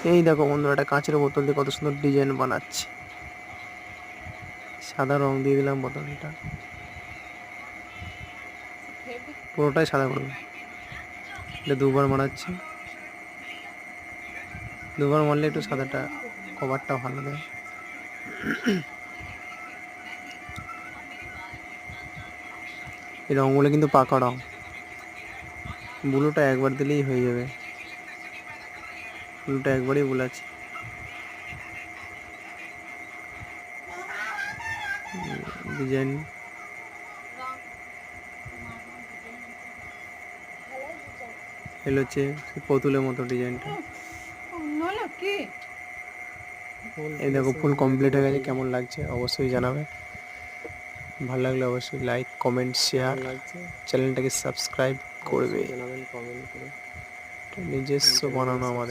এই দেখো বন্ধুরা, একটা কাঁচের বোতল দিয়ে কত সুন্দর ডিজাইন বানাচ্ছে। সাদা রং দিয়ে দিলাম বোতলটা, পুরোটাই সাদা করবো। এটা দুবার মারাচ্ছি, দুবার মারলে একটু সাদাটা কভারটা ভালো দেয়। এই রঙগুলো কিন্তু পাকা রং, ব্লুটা একবার দিলেই হয়ে যাবে। ব্লুটা একবারই বোলাচ্ছি। ডিজাইন এলো হচ্ছে পুতুলের মতো ডিজাইনটা। এই দেখো ফুল কমপ্লিট হয়ে গেছে। কেমন লাগছে অবশ্যই জানাবে। ভালো লাগলে অবশ্যই লাইক কমেন্ট শেয়ার, চ্যানেলটাকে সাবস্ক্রাইব করবে। নিজস্ব বানানো আমাদের।